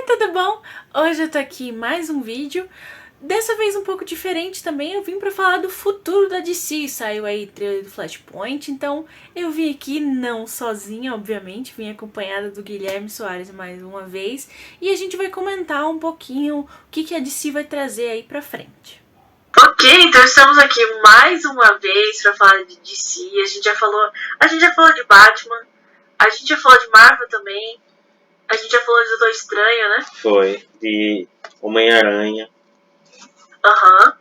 Tudo bom? Hoje eu tô aqui em mais um vídeo, dessa vez um pouco diferente também. Eu vim pra falar do futuro da DC, saiu aí o trailer do Flashpoint, então eu vim aqui não sozinha, obviamente, vim acompanhada do Guilherme Soares mais uma vez, e a gente vai comentar um pouquinho o que a DC vai trazer aí pra frente. Ok, então estamos aqui mais uma vez para falar de DC. A gente já falou de Batman, a gente já falou de Marvel também, a gente já falou de Doutor Estranho, né? Foi, de Homem-Aranha. Aham.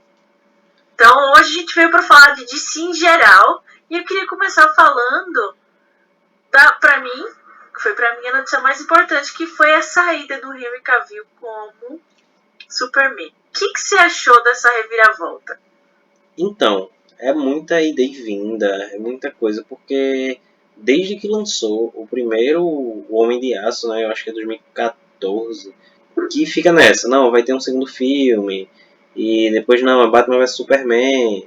Então hoje a gente veio para falar de DC em geral, e eu queria começar falando pra mim, que foi pra mim a notícia mais importante, que foi a saída do Henry Cavill como Superman. O que você achou dessa reviravolta? Então, é muita ida e vinda, é muita coisa, porque desde que lançou o primeiro O Homem de Aço, né, eu acho que é 2014, que fica nessa, não, vai ter um segundo filme, e depois não, é Batman vs Superman,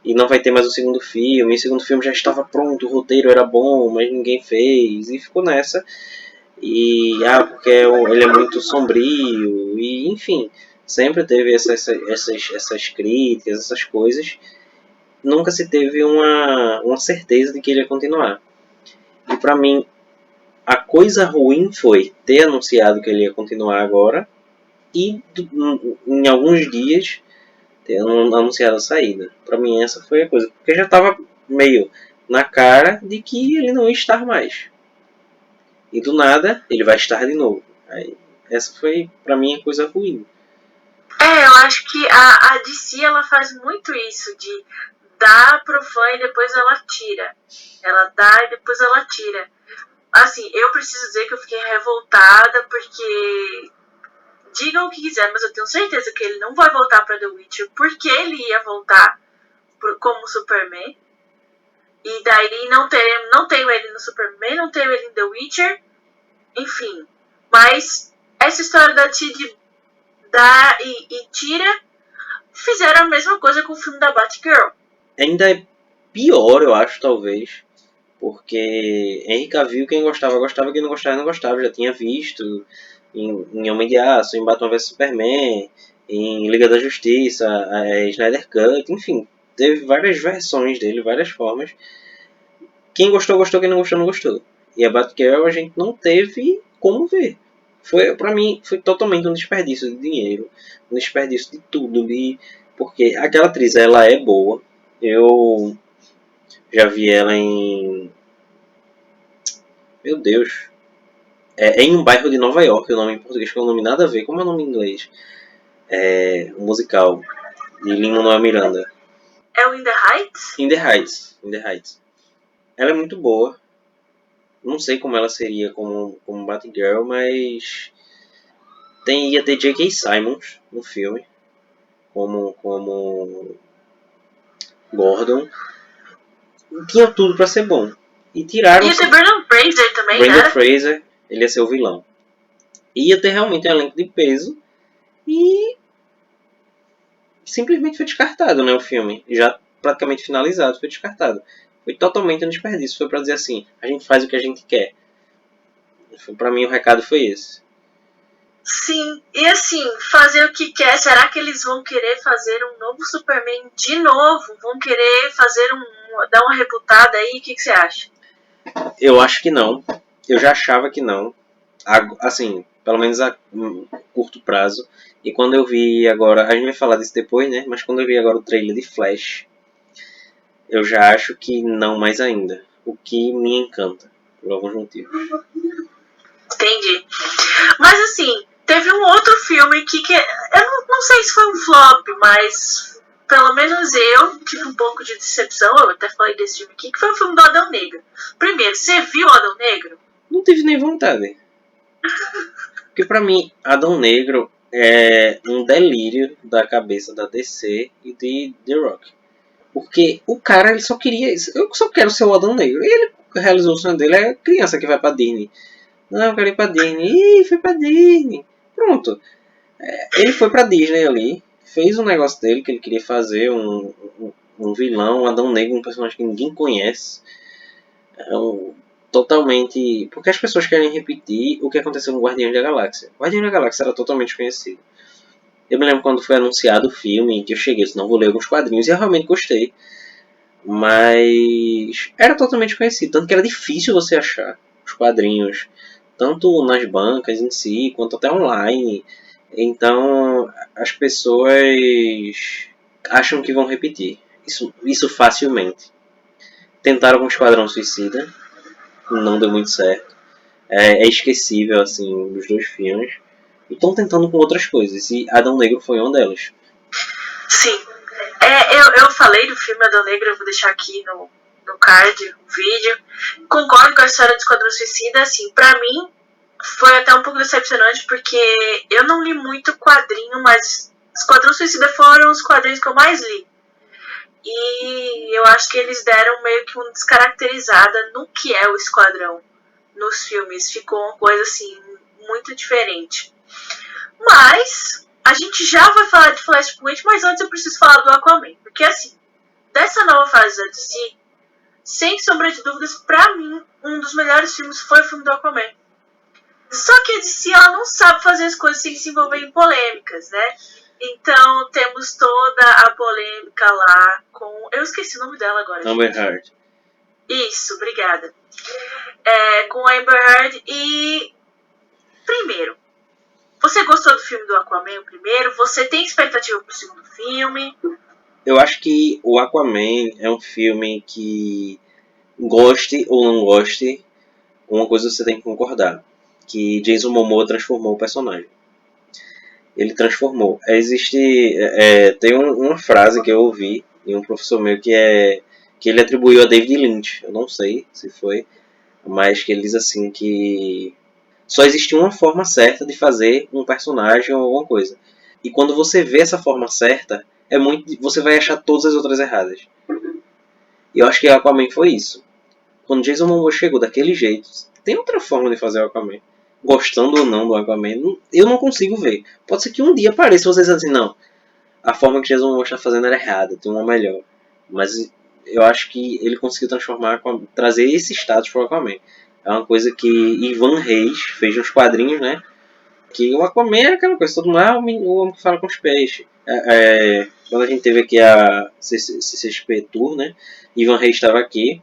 e não vai ter mais o segundo filme, e o segundo filme já estava pronto, o roteiro era bom, mas ninguém fez, e ficou nessa, porque ele é muito sombrio, e enfim, sempre teve essas críticas, essas coisas. Nunca se teve uma certeza de que ele ia continuar. E pra mim, a coisa ruim foi ter anunciado que ele ia continuar agora e em alguns dias ter anunciado a saída. Pra mim essa foi a coisa, porque já estava meio na cara de que ele não ia estar mais. E do nada ele vai estar de novo. Aí, essa foi pra mim a coisa ruim. Eu acho que a DC ela faz muito isso de dar pro fã e depois ela tira. Ela dá e depois ela tira. Assim, eu preciso dizer que eu fiquei revoltada porque digam o que quiser, mas eu tenho certeza que ele não vai voltar pra The Witcher porque ele ia voltar como Superman. E daí não tenho ele no Superman, não tenho ele em The Witcher. Enfim. Mas essa história da DC de dar e tira, fizeram a mesma coisa com o filme da Batgirl. Ainda é pior, eu acho, talvez. Porque Henry Cavill, quem gostava, gostava, quem não gostava, não gostava. Já tinha visto em Homem de Aço, em Batman vs Superman, em Liga da Justiça, Snyder Cut, enfim. Teve várias versões dele, várias formas. Quem gostou, gostou, quem não gostou, não gostou. E a Batgirl a gente não teve como ver. Pra mim, foi totalmente um desperdício de dinheiro, um desperdício de tudo. Porque aquela atriz, ela é boa. Eu já vi ela em... Meu Deus. É em um bairro de Nova York, o nome em português, que é um nome nada a ver. Como é o nome em inglês? É um musical de Lin-Manuel Miranda. É o In the Heights? In the Heights. In the Heights. Ela é muito boa. Não sei como ela seria como Batgirl, mas ia ter J.K. Simmons no filme como Gordon. Tinha tudo pra ser bom. E tiraram... Ia ter Brendan Fraser também, Brendan né? Fraser, ele ia ser o vilão. Ia ter realmente um elenco de peso e simplesmente foi descartado, né, o filme. Já praticamente finalizado, foi descartado. Foi totalmente um desperdício. Foi pra dizer assim, a gente faz o que a gente quer. Pra mim o recado foi esse. Sim, e assim, fazer o que quer, será que eles vão querer fazer um novo Superman de novo? Vão querer fazer dar uma rebutada aí? O que você acha? Eu acho que não. Eu já achava que não. Assim, pelo menos a curto prazo. E quando eu vi agora, a gente vai falar disso depois, né? Mas quando eu vi agora o trailer de Flash, eu já acho que não mais ainda. O que me encanta, por alguns motivos. Entendi. Mas assim, teve um outro filme que eu não sei se foi um flop, mas pelo menos eu tive um pouco de decepção. Eu até falei desse filme aqui, que foi o filme do Adão Negro. Primeiro, você viu o Adão Negro? Não tive nem vontade. Porque pra mim, Adão Negro é um delírio da cabeça da DC e de The Rock. Porque o cara, ele só queria isso. Eu só quero ser o Adão Negro. E ele realizou o sonho dele, é criança que vai pra Disney. Não, eu quero ir pra Disney. Ih, foi pra Disney. Pronto. Ele foi pra Disney ali, fez um negócio dele que ele queria fazer, um vilão, um Adão Negro, um personagem que ninguém conhece. totalmente... Porque as pessoas querem repetir o que aconteceu no Guardiões da Galáxia. Guardiões da Galáxia era totalmente conhecido. Eu me lembro quando foi anunciado o filme, que eu cheguei, disse, não, vou ler alguns quadrinhos, e eu realmente gostei. Mas era totalmente conhecido, tanto que era difícil você achar os quadrinhos, tanto nas bancas em si, quanto até online. Então, as pessoas acham que vão repetir isso facilmente. Tentaram com o Esquadrão Suicida, não deu muito certo. É esquecível, assim, dos dois filmes. E estão tentando com outras coisas, e Adão Negro foi uma delas. Sim. Eu falei do filme Adão Negro, eu vou deixar aqui no card, o vídeo. Concordo com a história do Esquadrão Suicida, assim, pra mim foi até um pouco decepcionante, porque eu não li muito quadrinho, mas Esquadrão Suicida foram os quadrinhos que eu mais li. E eu acho que eles deram meio que uma descaracterizada no que é o Esquadrão nos filmes. Ficou uma coisa, assim, muito diferente. Mas a gente já vai falar de Flashpoint, mas antes eu preciso falar do Aquaman. Porque, assim, dessa nova fase da DC, sem sombra de dúvidas, pra mim, um dos melhores filmes foi o filme do Aquaman. Só que a DC, ela não sabe fazer as coisas sem se envolver em polêmicas, né? Então, temos toda a polêmica lá com... Eu esqueci o nome dela agora. Amber Heard. Isso, obrigada. Com a Amber Heard e... Primeiro, você gostou do filme do Aquaman, o primeiro? Você tem expectativa pro segundo filme? Eu acho que o Aquaman é um filme que, goste ou não goste, uma coisa você tem que concordar, que Jason Momoa transformou o personagem. Ele transformou. Tem uma frase que eu ouvi em um professor meu que ele atribuiu a David Lynch. Eu não sei se foi, mas que ele diz assim que só existe uma forma certa de fazer um personagem ou alguma coisa. E quando você vê essa forma certa, você vai achar todas as outras erradas. E eu acho que o Aquaman foi isso. Quando Jason Momoa chegou daquele jeito, tem outra forma de fazer o Aquaman. Gostando ou não do Aquaman, eu não consigo ver. Pode ser que um dia apareça vocês assim, não, a forma que Jason Momoa está fazendo era errada, tem uma melhor. Mas eu acho que ele conseguiu trazer esse status para o Aquaman. É uma coisa que Ivan Reis fez nos quadrinhos, né? Que o Aquaman é aquela coisa, todo mundo, o homem que fala com os peixes. Quando a gente teve aqui a CCXP Tour, né? Ivan Reis estava aqui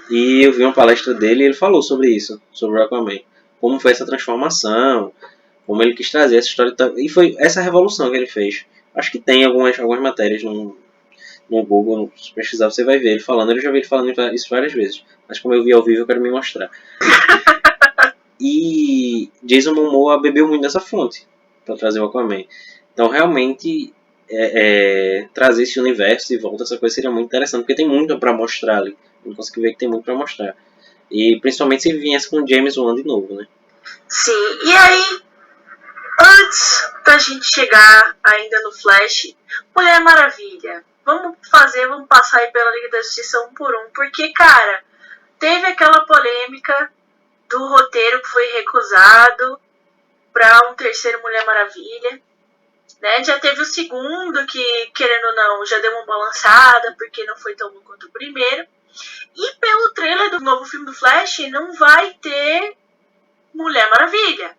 e eu vi uma palestra dele e ele falou sobre isso, sobre o Aquaman. Como foi essa transformação, como ele quis trazer essa história. E foi essa revolução que ele fez. Acho que tem algumas matérias no Google, se pesquisar você vai ver ele falando. Eu já vi ele falando isso várias vezes, mas como eu vi ao vivo eu quero me mostrar. E Jason Momoa bebeu muito dessa fonte para trazer o Aquaman. Então realmente trazer esse universo de volta, essa coisa seria muito interessante, porque tem muito para mostrar ali. Eu consegui ver que tem muito para mostrar. E principalmente se viesse com James Wan de novo, né? Sim, e aí, antes da gente chegar ainda no Flash, Mulher Maravilha. Vamos passar aí pela Liga da Justiça um por um, porque, cara, teve aquela polêmica do roteiro que foi recusado para um terceiro Mulher Maravilha, né? Já teve o segundo que, querendo ou não, já deu uma balançada, porque não foi tão bom quanto o primeiro. E pelo trailer do novo filme do Flash, não vai ter Mulher Maravilha.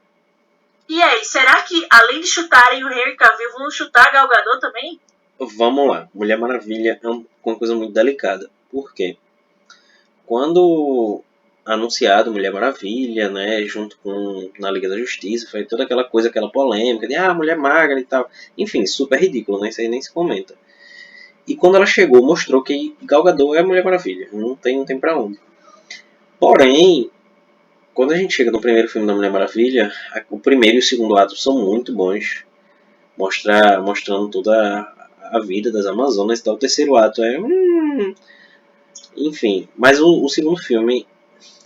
E aí, será que além de chutarem o Henry Cavill, vão chutar Gal Gadot também? Vamos lá, Mulher Maravilha é uma coisa muito delicada. Por quê? Quando anunciado Mulher Maravilha, né, junto com na Liga da Justiça, foi toda aquela coisa, aquela polêmica de mulher magra e tal. Enfim, super ridículo, né? Isso aí nem se comenta. E quando ela chegou, mostrou que Gal Gadot é a Mulher Maravilha. Não tem pra onde. Porém, quando a gente chega no primeiro filme da Mulher Maravilha, o primeiro e o segundo ato são muito bons. Mostrando toda a vida das Amazonas e tal. O terceiro ato enfim, mas o segundo filme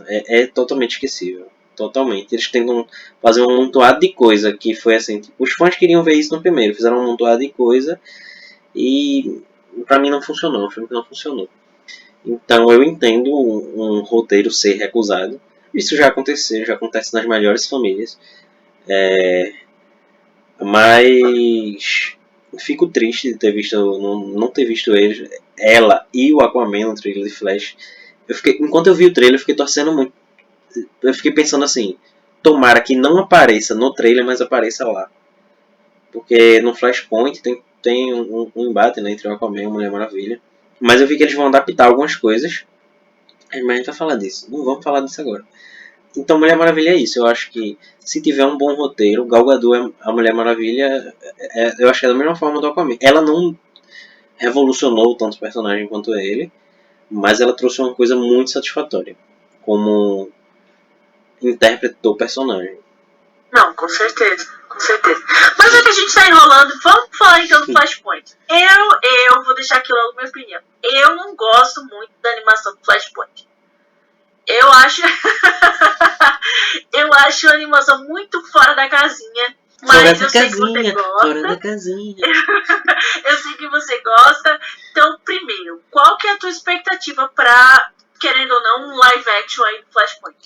é totalmente esquecível. Totalmente. Eles tentam fazer um amontoado de coisa que foi assim. Tipo, os fãs queriam ver isso no primeiro, fizeram um amontoado de coisa e pra mim não funcionou. É um filme que não funcionou. Então eu entendo um roteiro ser recusado. Isso já acontece nas melhores famílias. Mas fico triste de ter visto, não ter visto ela e o Aquaman no trailer de Flash. Enquanto eu vi o trailer, eu fiquei torcendo muito eu fiquei pensando assim, tomara que não apareça no trailer, mas apareça lá. Porque no Flashpoint tem um embate, né, entre o Aquaman e a Mulher Maravilha. Mas eu vi que eles vão adaptar algumas coisas. Mas a gente vai falar disso. Não vamos falar disso agora. Então Mulher Maravilha é isso. Eu acho que se tiver um bom roteiro, Gal Gadot, a Mulher Maravilha, eu acho que é da mesma forma do Aquaman. Ela não revolucionou tanto o personagem quanto ele, mas ela trouxe uma coisa muito satisfatória como intérprete do personagem. Não, com certeza, com certeza. Mas já que a gente tá enrolando, vamos falar então do Flashpoint. Eu vou deixar aqui logo minha opinião. Eu não gosto muito da animação do Flashpoint. Eu acho eu acho a animação muito fora da casinha. Mas eu sei que você gosta. Fora da casinha. Eu sei que você gosta. Então, primeiro, qual que é a tua expectativa pra, querendo ou não, um live action aí do Flashpoint?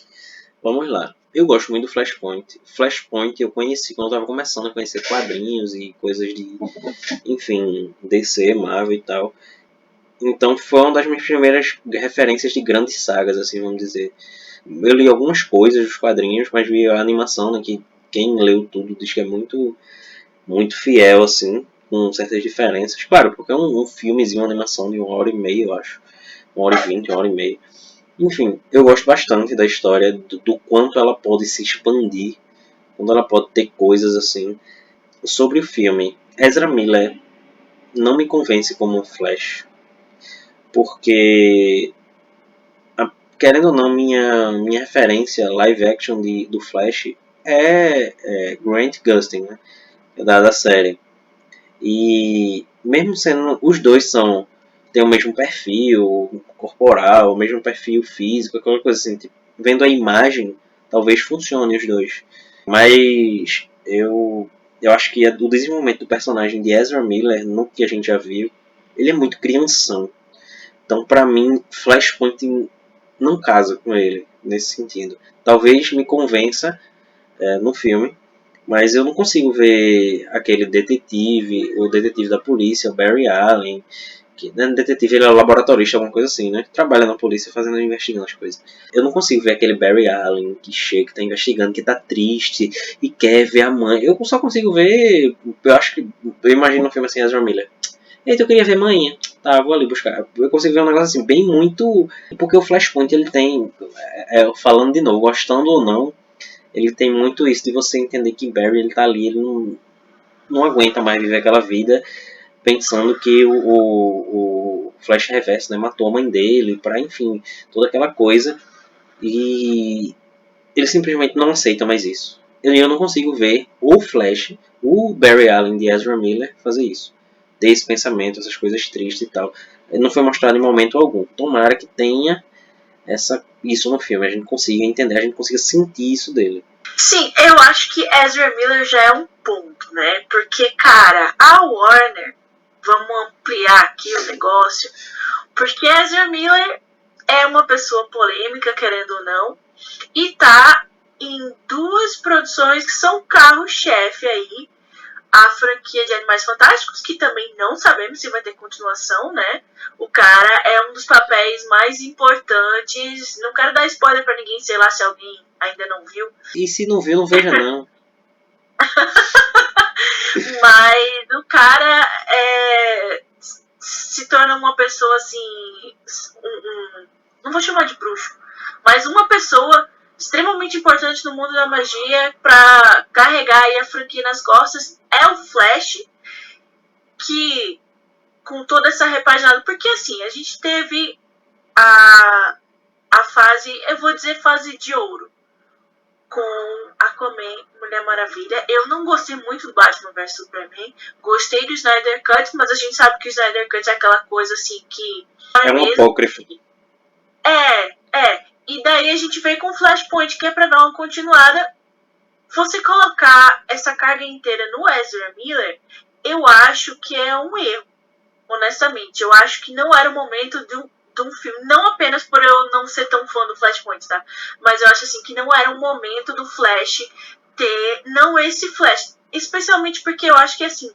Vamos lá. Eu gosto muito do Flashpoint. Flashpoint eu conheci quando eu estava começando a conhecer quadrinhos e coisas de, enfim, DC, Marvel e tal. Então foi uma das minhas primeiras referências de grandes sagas, assim, vamos dizer. Eu li algumas coisas dos quadrinhos, mas vi a animação, né, que quem leu tudo diz que é muito, muito fiel, assim, com certas diferenças. Claro, porque é um filmezinho, uma animação de 1h30, eu acho. 1h20, 1h30. Enfim, eu gosto bastante da história, do quanto ela pode se expandir, quando ela pode ter coisas assim. Sobre o filme, Ezra Miller não me convence como Flash, porque, querendo ou não, minha referência live action do Flash é Grant Gustin, né, da série. E mesmo sendo, os dois tem o mesmo perfil corporal, o mesmo perfil físico, aquela coisa assim, tipo, vendo a imagem, talvez funcione os dois. Mas eu acho que o desenvolvimento do personagem de Ezra Miller, no que a gente já viu, ele é muito crianção. Então, pra mim, Flashpoint não casa com ele, nesse sentido. Talvez me convença no filme, mas eu não consigo ver aquele detetive, o detetive da polícia, o Barry Allen, que né, detetive, ele é laboratorista, alguma coisa assim, né? Trabalha na polícia investigando as coisas. Eu não consigo ver aquele Barry Allen que chega, que tá investigando, que tá triste e quer ver a mãe. Eu só consigo ver, eu acho que, eu imagino um filme assim, Ezra Miller. Eita, eu queria ver mãe. Tá, vou ali buscar. Eu consigo ver um negócio assim, bem muito... Porque o Flashpoint, ele tem, falando de novo, gostando ou não, ele tem muito isso de você entender que Barry, ele tá ali, ele não aguenta mais viver aquela vida pensando que o Flash Reverso, né, matou a mãe dele, pra, enfim, toda aquela coisa. E ele simplesmente não aceita mais isso. Eu não consigo ver o Flash, o Barry Allen de Ezra Miller, fazer isso. Ter esse pensamento, essas coisas tristes e tal. Não foi mostrado em momento algum. Tomara que tenha isso no filme, a gente consiga entender, a gente consiga sentir isso dele. Sim, eu acho que Ezra Miller já é um ponto, né? Porque, cara, a Warner, vamos ampliar aqui o negócio, porque Ezra Miller é uma pessoa polêmica, querendo ou não, e tá em duas produções que são carro-chefe aí, a franquia de Animais Fantásticos, que também não sabemos se vai ter continuação, né? O cara é um dos papéis mais importantes. Não quero dar spoiler pra ninguém, sei lá se alguém ainda não viu. E se não viu, não veja não. Mas o cara se torna uma pessoa assim. Não vou chamar de bruxo, mas uma pessoa extremamente importante no mundo da magia para carregar aí a franquia nas costas é o Flash, que com toda essa repaginada, porque assim, a gente teve a fase, eu vou dizer fase de ouro, com Aquaman, Mulher Maravilha. Eu não gostei muito do Batman vs Superman, gostei do Snyder Cut, mas a gente sabe que o Snyder Cut é aquela coisa assim que... É um apócrifo. E daí a gente veio com Flashpoint, que é pra dar uma continuada. Você colocar essa carga inteira no Ezra Miller, eu acho que é um erro. Honestamente, eu acho que não era o momento de um filme, não apenas por eu não ser tão fã do Flashpoint, tá? Mas eu acho assim que não era o momento do Flash ter, não esse Flash, especialmente porque eu acho que assim,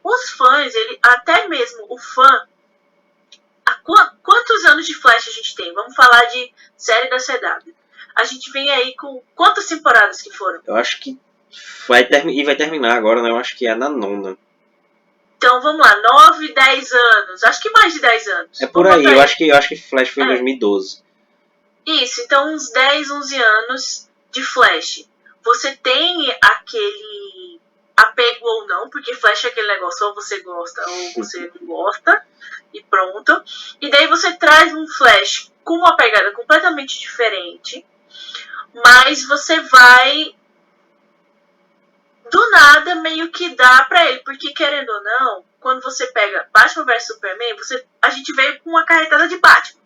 os fãs, até mesmo o fã, quantos anos de Flash a gente tem? Vamos falar de série da CW. A gente vem aí com quantas temporadas que foram? Eu acho que vai terminar agora, né? Eu acho que é na 9ª. Então vamos lá, 9, 10 anos. Acho que mais de 10 anos. É por aí, eu acho que Flash foi em 2012. Isso, então uns 10, 11 anos de Flash. Você tem aquele apego ou não, porque Flash é aquele negócio, ou você gosta ou você não gosta, e pronto. E daí você traz um Flash com uma pegada completamente diferente, mas você vai do nada meio que dá pra ele, porque querendo ou não, quando você pega Batman vs Superman, a gente veio com uma carretada de Batman.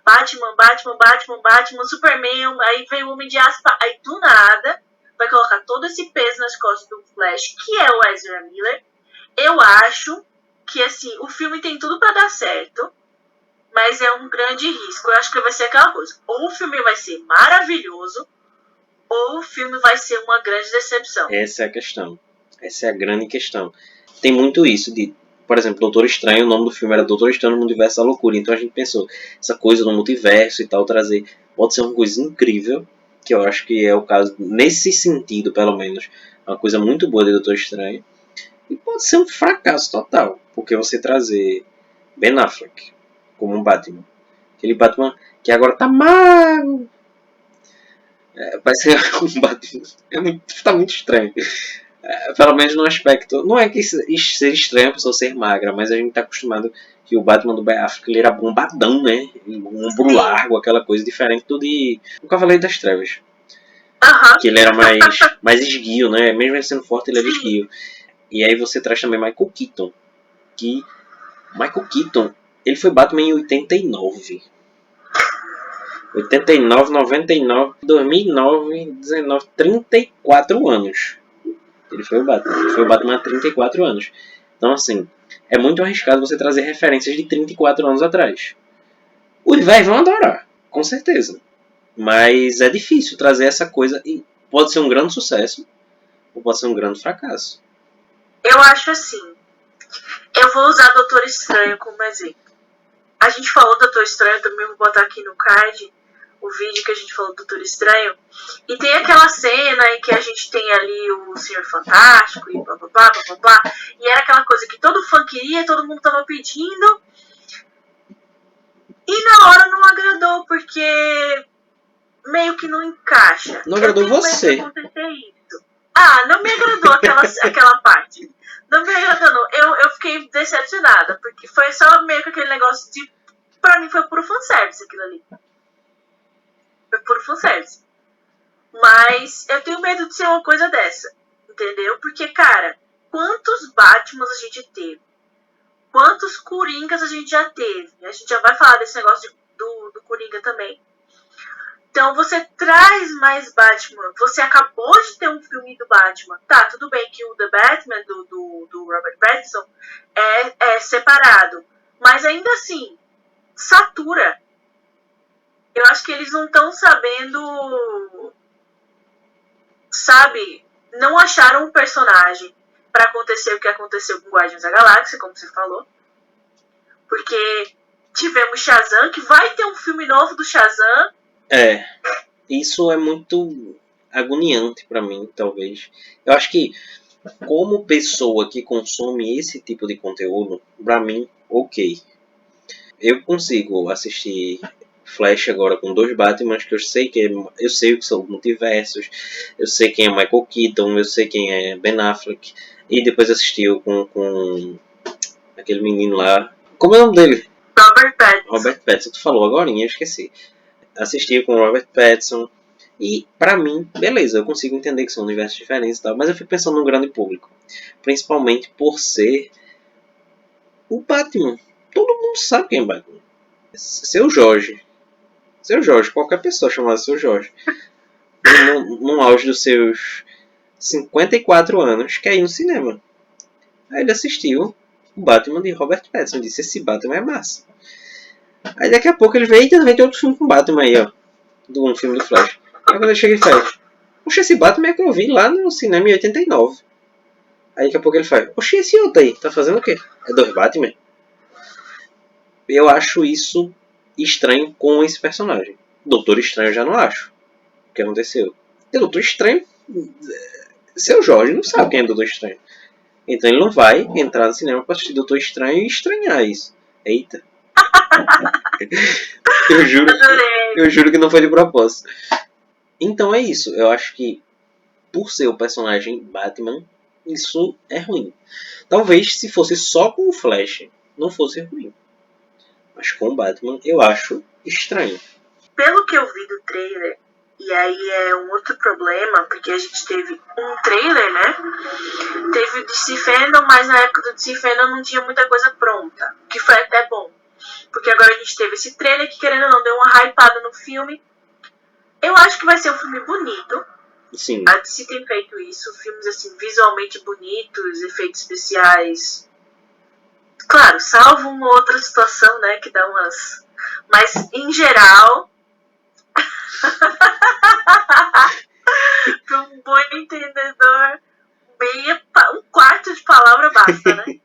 Batman, Superman, aí veio o Homem de Aço, aí do nada vai colocar todo esse peso nas costas do Flash, que é o Ezra Miller. Eu acho que assim, o filme tem tudo pra dar certo, mas é um grande risco. Eu acho que vai ser aquela coisa, ou o filme vai ser maravilhoso, ou o filme vai ser uma grande decepção. Essa é a questão. Essa é a grande questão. Tem muito isso de, por exemplo, Doutor Estranho, o nome do filme era Doutor Estranho no Multiverso da Loucura. Então a gente pensou, essa coisa do multiverso e tal, trazer, pode ser uma coisa incrível, que eu acho que é o caso, nesse sentido, pelo menos, uma coisa muito boa de Doutor Estranho. E pode ser um fracasso total, porque você trazer Ben Affleck como um Batman, aquele Batman que agora tá magro, vai ser um Batman, tá muito estranho. Pelo menos no aspecto, não é que ser estranho a pessoa ser magra, mas a gente tá acostumado que o Batman do Ben Affleck ele era bombadão, né? Um ombro largo, aquela coisa diferente do de O Cavaleiro das Trevas. Que ele era mais esguio, né? Mesmo ele sendo forte, ele era esguio. E aí você traz também Michael Keaton. Que Michael Keaton, ele foi Batman em 89. 89, 99, 2009, 19, 34 anos. Ele foi o Batman há 34 anos. Então, assim, é muito arriscado você trazer referências de 34 anos atrás. Os velhos vão adorar, com certeza. Mas é difícil trazer essa coisa e pode ser um grande sucesso ou pode ser um grande fracasso. Eu acho assim. Eu vou usar Doutor Estranho como exemplo. A gente falou do Doutor Estranho, também vou botar aqui no card o vídeo que a gente falou do Doutor Estranho. E tem aquela cena em que a gente tem ali o Senhor Fantástico e blá blá blá blá blá. E era aquela coisa que todo fã queria, todo mundo tava pedindo. E na hora não agradou, porque meio que não encaixa. Não agradou você. Não me agradou aquela parte. Não me agradou, não. Eu fiquei decepcionada, porque foi só meio que aquele negócio de... Pra mim foi puro fanservice aquilo ali. Foi puro fanservice. Mas eu tenho medo de ser uma coisa dessa, entendeu? Porque, cara, quantos Batmans a gente teve? Quantos Coringas a gente já teve? A gente já vai falar desse negócio do Coringa também. Então você traz mais Batman. Você acabou de ter um filme do Batman. Tá, tudo bem que o The Batman do Robert Pattinson é separado. Mas ainda assim, satura. Eu acho que eles não estão sabendo... Sabe? Não acharam um personagem pra acontecer o que aconteceu com Guardiões da Galáxia, como você falou. Porque tivemos Shazam, que vai ter um filme novo do Shazam. Isso é muito agoniante pra mim, talvez. Eu acho que, como pessoa que consome esse tipo de conteúdo, pra mim, ok. Eu consigo assistir Flash agora com 2 Batmans que eu sei o que são multiversos, eu sei quem é Michael Keaton, eu sei quem é Ben Affleck, e depois assistiu com aquele menino lá. Como é o nome dele? Robert Pattinson, tu falou agora, eu esqueci. Assisti com o Robert Pattinson. E pra mim, beleza, eu consigo entender que são universos diferentes e tal, mas eu fico pensando no grande público. Principalmente por ser o Batman. Todo mundo sabe quem é Batman. Seu Jorge, qualquer pessoa chamada Seu Jorge, no auge dos seus 54 anos, quer ir no cinema. Aí ele assistiu o Batman de Robert Pattinson e disse, esse Batman é massa. Aí daqui a pouco ele veio e também tem outro filme com Batman aí, ó. Um filme do Flash. Aí quando ele chega e faz, poxa, esse Batman é que eu vi lá no cinema em 89. Aí daqui a pouco ele faz, poxa, esse outro aí, tá fazendo o quê? É 2 Batman? Eu acho isso estranho com esse personagem. Doutor Estranho eu já não acho. que aconteceu. E o Doutor Estranho, seu Jorge não sabe quem é o Doutor Estranho. Então ele não vai entrar no cinema pra assistir Doutor Estranho e estranhar isso. Eita. Eu juro que não foi de propósito. Então é isso. Eu acho que por ser o personagem Batman, isso é ruim. Talvez se fosse só com o Flash, não fosse ruim. Mas com o Batman eu acho estranho. Pelo que eu vi do trailer, e aí é um outro problema, porque a gente teve um trailer, né? Teve o DC Fandom, mas na época do DC Fandom não tinha muita coisa pronta, que foi até bom. Porque agora a gente teve esse trailer que, querendo ou não, deu uma hypada no filme. Eu acho que vai ser um filme bonito. Sim. A DC tem feito isso, filmes assim, visualmente bonitos, efeitos especiais. Claro, salvo uma outra situação, né, que dá umas... Mas, em geral... Para um bom entendedor, um quarto de palavra basta, né?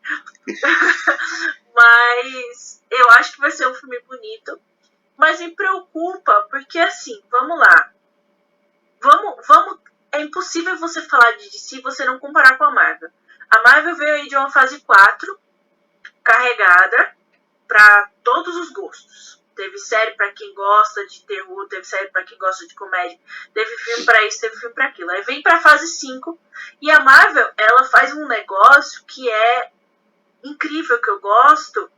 Mas eu acho que vai ser um filme bonito. Mas me preocupa, porque assim, vamos lá. É impossível você falar de DC e você não comparar com a Marvel. A Marvel veio aí de uma fase 4, carregada para todos os gostos. Teve série para quem gosta de terror, teve série para quem gosta de comédia, teve filme para isso, teve filme para aquilo. Aí vem para a fase 5 e a Marvel, ela faz um negócio que é incrível, que eu gosto.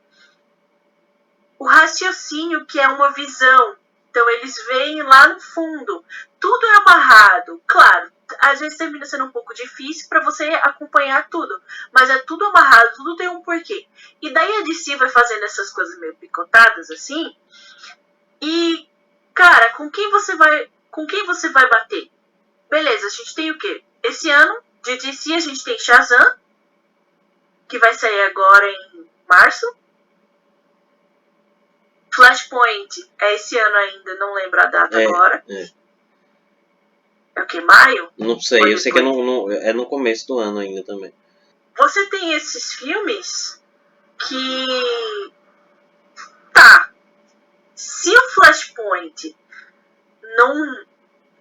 O raciocínio, que é uma visão. Então eles veem lá no fundo. Tudo é amarrado. Claro, às vezes termina sendo um pouco difícil para você acompanhar tudo. Mas é tudo amarrado, tudo tem um porquê. E daí a DC vai fazendo essas coisas meio picotadas assim. E, cara, com quem você vai bater? Beleza, a gente tem o quê? Esse ano, de DC, a gente tem Shazam, que vai sair agora em março. Flashpoint é esse ano ainda, não lembro a data agora. É o que? Maio? Não sei, eu sei que é no começo do ano ainda também. Você tem esses filmes que... Tá. Se o Flashpoint não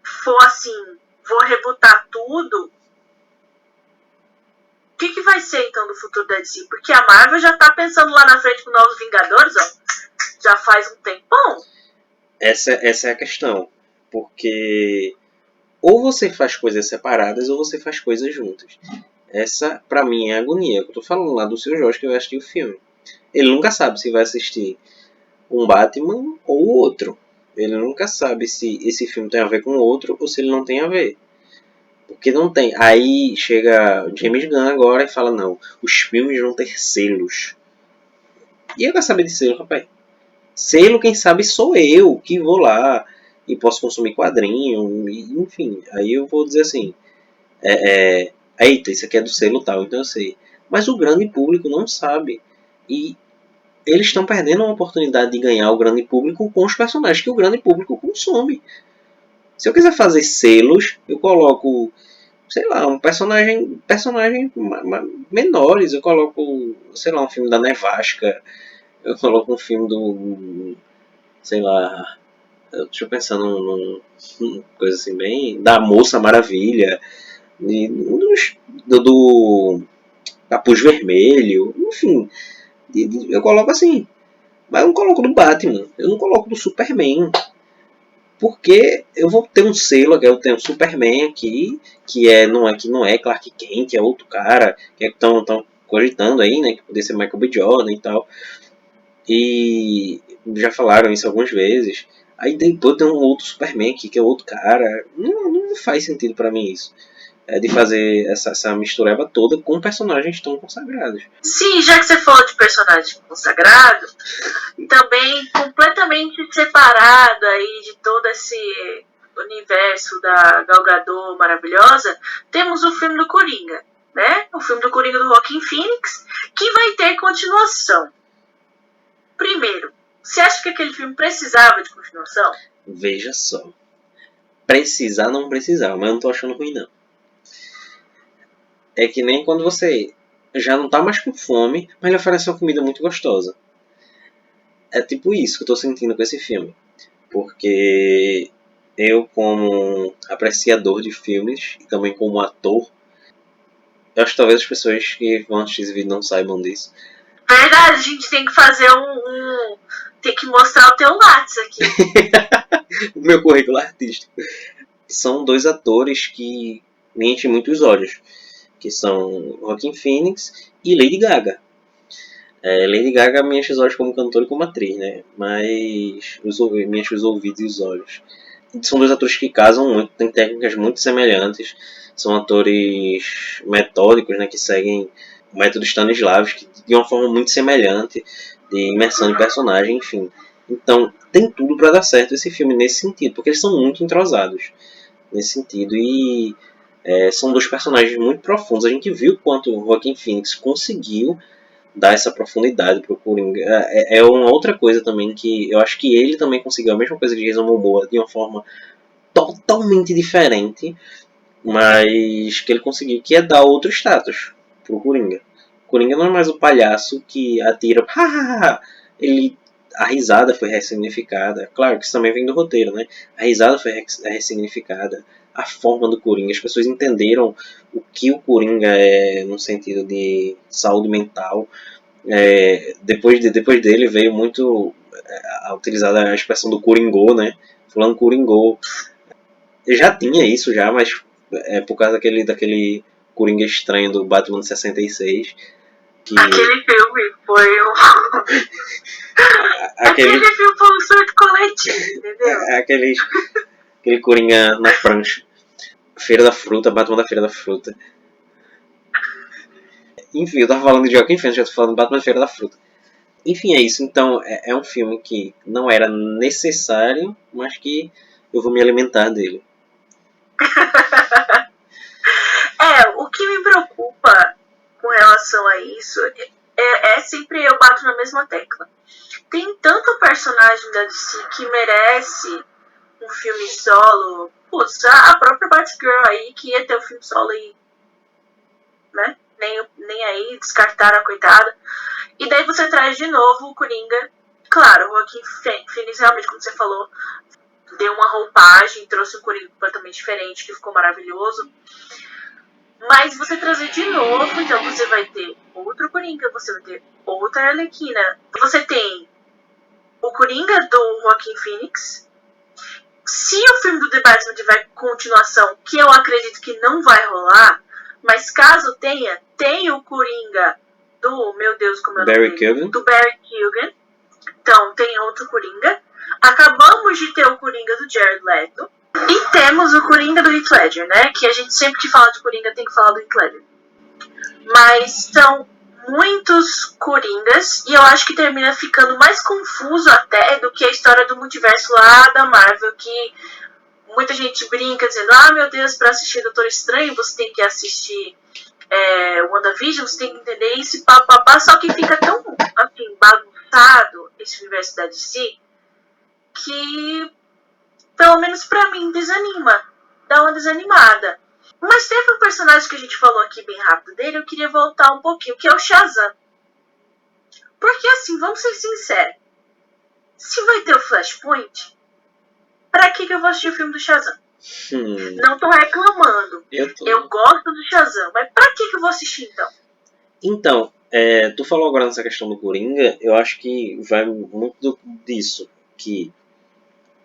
for assim, vou rebutar tudo, o que vai ser então do futuro da DC? Porque a Marvel já tá pensando lá na frente com Novos Vingadores, ó. Já faz um tempão. Essa é a questão. Porque ou você faz coisas separadas ou você faz coisas juntas. Essa, pra mim, é a agonia. Eu tô falando lá do seu Jorge que vai assistir o filme. Ele nunca sabe se vai assistir um Batman ou outro. Ele nunca sabe se esse filme tem a ver com o outro ou se ele não tem a ver. Porque não tem. Aí chega James Gunn agora e fala, não, os filmes vão ter selos. E eu quero saber de selo, rapaz. Selo, quem sabe, sou eu que vou lá e posso consumir quadrinho, enfim. Aí eu vou dizer assim, eita, isso aqui é do selo tal, então eu sei. Mas o grande público não sabe. E eles estão perdendo a oportunidade de ganhar o grande público com os personagens que o grande público consome. Se eu quiser fazer selos, eu coloco, sei lá, um personagem menores. Eu coloco, sei lá, um filme da Nevasca. Eu coloco um filme do, sei lá, deixa eu pensar numa coisa assim bem, da Moça Maravilha, do Capuz Vermelho, enfim, eu coloco assim. Mas eu não coloco do Batman, eu não coloco do Superman. Porque eu vou ter um selo, eu tenho o Superman aqui, que não é Clark Kent, é outro cara, que estão cogitando aí, né, que poderia ser Michael B. Jordan e tal. E já falaram isso algumas vezes. Aí depois tem um outro Superman aqui, que é outro cara. Não faz sentido pra mim isso. De fazer essa mistureba toda com personagens tão consagrados. Sim, já que você falou de personagem consagrado, também completamente separado aí de todo esse universo da Gal Gadot maravilhosa, temos o filme do Coringa, né? O filme do Coringa do Joaquin Phoenix, que vai ter continuação. Primeiro, você acha que aquele filme precisava de continuação? Veja só. Precisar não precisava, mas eu não tô achando ruim não. É que nem quando você já não tá mais com fome, mas ele oferece uma comida muito gostosa. É tipo isso que eu tô sentindo com esse filme. Porque eu como apreciador de filmes e também como ator, eu acho que talvez as pessoas que vão assistir esse vídeo não saibam disso. Verdade, a gente tem que fazer tem que mostrar o teu lápis aqui. O meu currículo artístico. São dois atores que me enchem muito os olhos, que são Joaquin Phoenix e Lady Gaga. Lady Gaga me enche os olhos como cantora e como atriz, né? Mas me enche os ouvidos e os olhos. São dois atores que casam muito, têm técnicas muito semelhantes. São atores metódicos, né? Que seguem o método Stanislavski de uma forma muito semelhante, de imersão de personagem, enfim. Então, tem tudo para dar certo esse filme nesse sentido, porque eles são muito entrosados nesse sentido. E são dois personagens muito profundos. A gente viu quanto o Joaquin Phoenix conseguiu dar essa profundidade pro Coringa. É uma outra coisa também que eu acho que ele também conseguiu a mesma coisa que Jason Momoa de uma forma totalmente diferente, mas que ele conseguiu, que é dar outro status pro Coringa. O Coringa não é mais o palhaço que atira, ele a risada foi ressignificada. Claro que isso também vem do roteiro, né? A risada foi ressignificada. A forma do Coringa, as pessoas entenderam o que o Coringa é no sentido de saúde mental. Depois dele veio muito a utilizada a expressão do Coringô, né? Fulano Coringô. Eu já tinha isso já, mas por causa daquele Coringa estranho do Batman de 66. Que... Aquele filme foi um... aquele filme foi um surto coletivo, entendeu? Aquele Coringa na prancha. Feira da Fruta, Batman da Feira da Fruta. Enfim, eu tava falando de Joaquim Phoenix, já tô falando de Batman da Feira da Fruta. Enfim, é isso. Então, é um filme que não era necessário, mas que eu vou me alimentar dele. O que me preocupa com relação a isso é sempre eu bato na mesma tecla. Tem tanto personagem da DC que merece um filme solo. Putz, a própria Batgirl aí que ia ter um filme solo e, né? Nem aí, descartaram a coitada. E daí você traz de novo o Coringa. Claro, o Joaquin Phoenix realmente, como você falou, deu uma roupagem, trouxe um Coringa completamente diferente, que ficou maravilhoso. Mas você trazer de novo, então você vai ter outro Coringa, você vai ter outra Arlequina. Você tem o Coringa do Joaquin Phoenix. Se o filme do The Batman tiver continuação, que eu acredito que não vai rolar, mas caso tenha, tem o Coringa do, meu Deus, como é o nome dele? Do Barry Keoghan. Então, tem outro Coringa. Acabamos de ter o Coringa do Jared Leto. E temos o Coringa do Heath Ledger, né? Que a gente sempre que fala de Coringa tem que falar do Heath Ledger. Mas são muitos Coringas e eu acho que termina ficando mais confuso até do que a história do multiverso lá da Marvel, que muita gente brinca dizendo, meu Deus, pra assistir Doutor Estranho você tem que assistir WandaVision, você tem que entender isso e papapá, só que fica tão assim, bagunçado esse universo da DC que pelo menos pra mim desanima, dá uma desanimada. Mas teve um personagem que a gente falou aqui bem rápido dele, eu queria voltar um pouquinho, que é o Shazam. Porque assim, vamos ser sinceros, se vai ter o Flashpoint, pra que eu vou assistir o filme do Shazam? Não tô reclamando, eu gosto do Shazam, mas pra que eu vou assistir então? Então, tu falou agora nessa questão do Coringa, eu acho que vai muito disso, que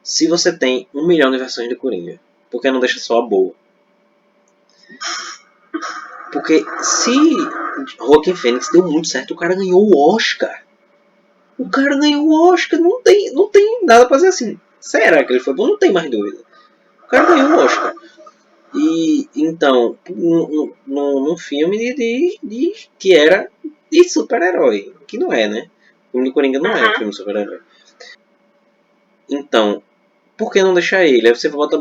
se você tem 1 milhão de versões de Coringa, por que não deixa só a boa? Porque se Joaquin Phoenix deu muito certo, o cara ganhou o Oscar. O cara ganhou o Oscar, não tem nada pra dizer assim. Será que ele foi bom? Não tem mais dúvida. O cara ganhou o Oscar. E então, num filme que era de super-herói, que não é, né? O filme do Coringa não é um filme de super-herói. Então, por que não deixar ele? Aí você bota...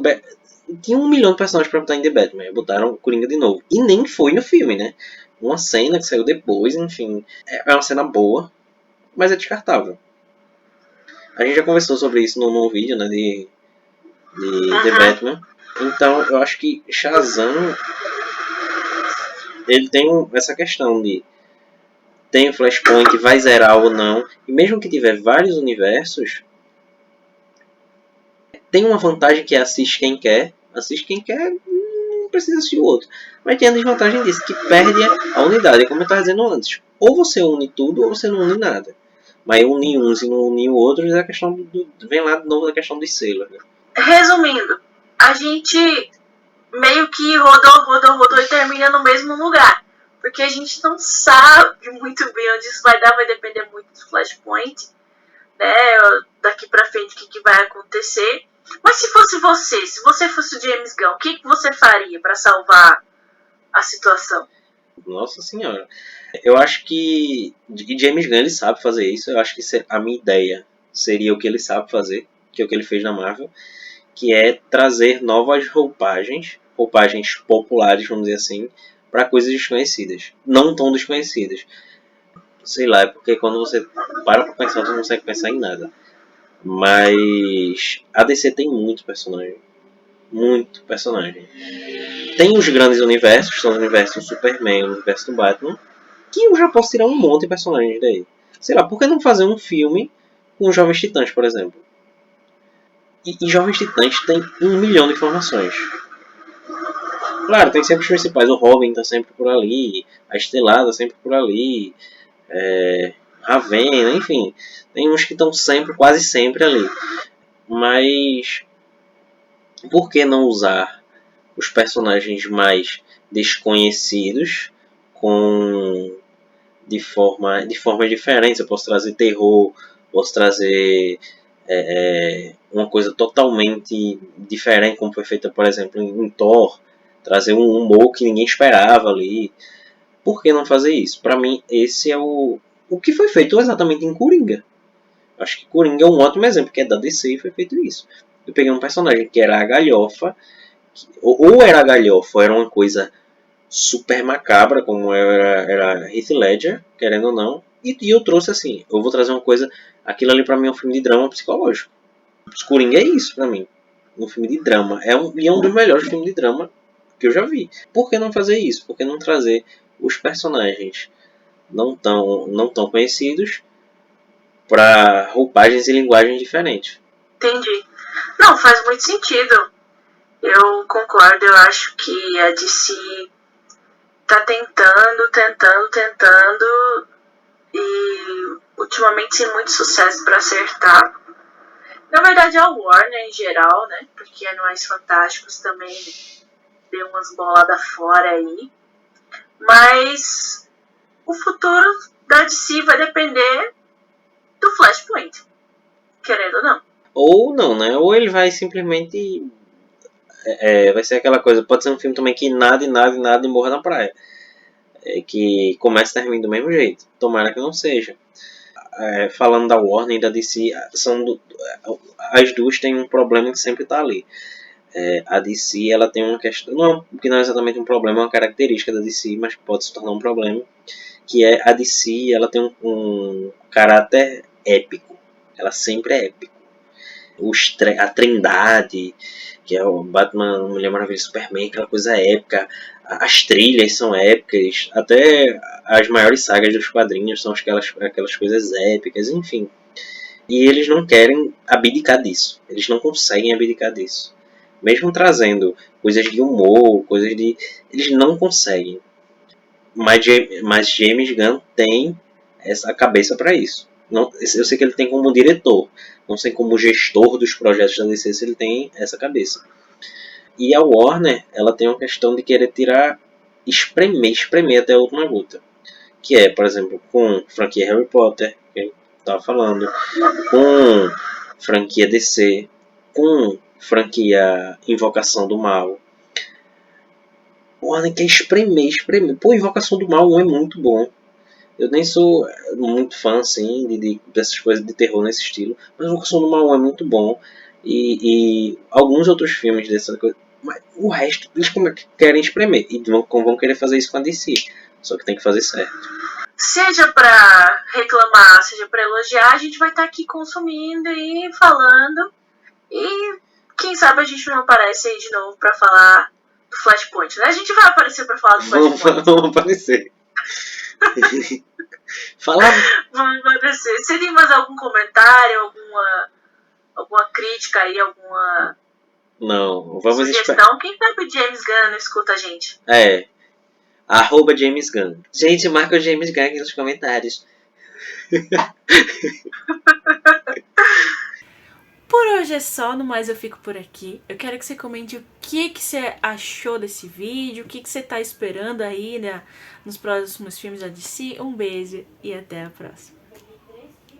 Tinha 1 milhão de personagens pra botar em The Batman. Botaram o Coringa de novo. E nem foi no filme, né? Uma cena que saiu depois, enfim. É uma cena boa, mas é descartável. A gente já conversou sobre isso num vídeo, né? De The Batman. Então, eu acho que Shazam... Ele tem essa questão de... Tem o Flashpoint, vai zerar ou não. E mesmo que tiver vários universos... Tem uma vantagem que é assiste quem quer, não precisa assistir o outro. Mas tem a desvantagem disso, que perde a unidade, como eu estava dizendo antes. Ou você une tudo, ou você não une nada. Mas unir uns e não unir outros é a questão vem lá de novo da questão dos selos. Né? Resumindo, a gente meio que rodou e termina no mesmo lugar. Porque a gente não sabe muito bem onde isso vai dar, vai depender muito do Flashpoint, né? Daqui pra frente o que vai acontecer. Mas se você fosse o James Gunn, o que você faria pra salvar a situação? Nossa senhora. Eu acho que e James Gunn ele sabe fazer isso. Eu acho que a minha ideia seria o que ele sabe fazer, que é o que ele fez na Marvel, que é trazer novas roupagens populares, vamos dizer assim, para coisas desconhecidas, não tão desconhecidas. Sei lá, é porque quando você para pensar, você não consegue pensar em nada. Mas a DC tem muito personagem. Muito personagem. Tem os grandes universos, que são o universo do Superman, o universo do Batman, que eu já posso tirar um monte de personagens daí. Sei lá, por que não fazer um filme com os Jovens Titãs, por exemplo? E Jovens Titãs tem 1 milhão de informações. Claro, tem sempre os principais. O Robin tá sempre por ali, a Estelada sempre por ali, Ravenna, enfim. Tem uns que estão sempre, quase sempre ali. Mas por que não usar os personagens mais desconhecidos com de forma diferente? Eu posso trazer terror, posso trazer uma coisa totalmente diferente, como foi feita, por exemplo, em Thor, trazer um humor que ninguém esperava ali. Por que não fazer isso? Para mim, esse é o que foi feito exatamente em Coringa. Acho que Coringa é um ótimo exemplo, que é da DC e foi feito isso. Eu peguei um personagem que era a galhofa, ou era a galhofa, ou era uma coisa super macabra, como era Heath Ledger, querendo ou não, e eu trouxe assim, eu vou trazer uma coisa, aquilo ali pra mim é um filme de drama psicológico. Coringa é isso pra mim, um filme de drama, é um dos melhores filmes de drama que eu já vi. Por que não fazer isso? Por que não trazer os personagens não tão conhecidos para roupagens e linguagens diferentes? Entendi. Não, faz muito sentido. Eu concordo, eu acho que a DC tá tentando e ultimamente sem muito sucesso para acertar. Na verdade a Warner em geral, né? Porque Animais Fantásticos também deu umas boladas fora aí. Mas o futuro da DC vai depender do Flashpoint, querendo ou não. Ou não, né? Ou ele vai simplesmente vai ser aquela coisa, pode ser um filme também que nada e morra na praia. Que começa e termina do mesmo jeito. Tomara que não seja. Falando da Warner e da DC, as duas têm um problema que sempre está ali. A DC ela tem uma questão, que não é exatamente um problema, é uma característica da DC, mas pode se tornar um problema, que é a DC ela tem um caráter épico. Ela sempre é épico. A Trindade, que é o Batman, Mulher Maravilha e Superman, aquela coisa épica. As trilhas são épicas, até as maiores sagas dos quadrinhos são aquelas coisas épicas, enfim. E eles não querem abdicar disso, eles não conseguem abdicar disso. Mesmo trazendo coisas de humor, eles não conseguem. Mas James Gunn tem essa cabeça para isso. Não, eu sei que ele tem como diretor, não sei como gestor dos projetos da DC se ele tem essa cabeça. E a Warner, ela tem uma questão de querer espremer até a última gota. Que é, por exemplo, com franquia Harry Potter, que a gente estava falando, com franquia DC, com franquia Invocação do Mal. Warner quer espremer. Pô, Invocação do Mal 1 é muito bom. Eu nem sou muito fã, assim, dessas coisas de terror nesse estilo. Mas Invocação do Mal 1 é muito bom. E alguns outros filmes dessa coisa. Mas o resto, eles querem espremer. E vão querer fazer isso com a DC. Só que tem que fazer certo. Seja pra reclamar, seja pra elogiar, a gente vai estar aqui consumindo e falando. E quem sabe a gente não aparece aí de novo pra falar do Flashpoint, né? A gente vai aparecer pra falar do Flashpoint. Vamos aparecer. Vamos aparecer. Você tem mais algum comentário, alguma crítica aí, alguma Não, vamos esperar. sugestão, quem sabe o James Gunn não escuta a gente. @James Gunn. Gente, marca o James Gunn aqui nos comentários. Por hoje é só, no mais eu fico por aqui. Eu quero que você comente o que você achou desse vídeo, o que você tá esperando aí, né, nos próximos filmes da DC. Um beijo e até a próxima.